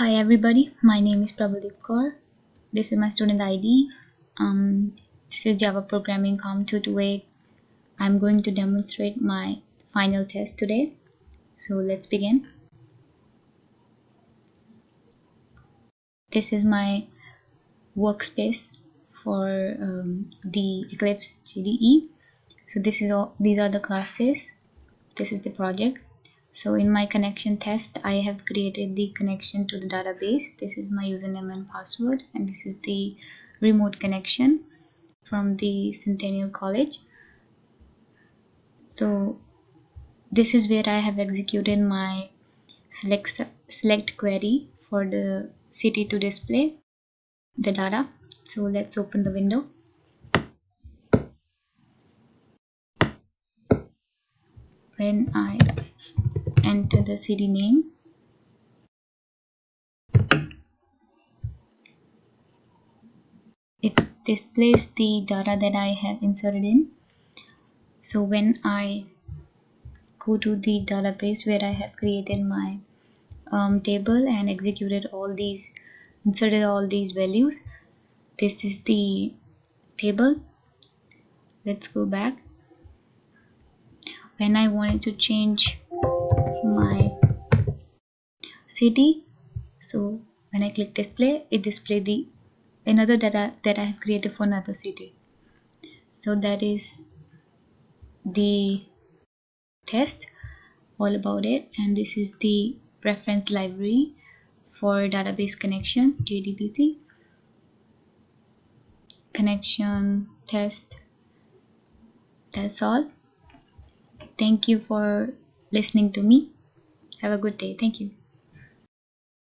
Hi everybody, my name is Prabhadeep Kaur. This is my student ID. This is Java Programming COM 228. I'm going to demonstrate my final test today. So let's begin. This is my workspace for the Eclipse JDE. So these are the classes. This is the project. So in my connection test, I have created the connection to the database. This is my username and password, and this is the remote connection from the Centennial College. So this is where I have executed my select query for the city to display the data. So let's open the window. When I enter the city name, it displays the data that I have inserted in. So when I go to the database where I have created my table and inserted all these values, this is the table. Let's go back. When I wanted to change my city, so when I click display, it displays the another data that I have created for another city. So that is the test, all about it. And this is the reference library for database connection, JDBC connection test. That's all. Thank you for listening to me. Have a good day. Thank you.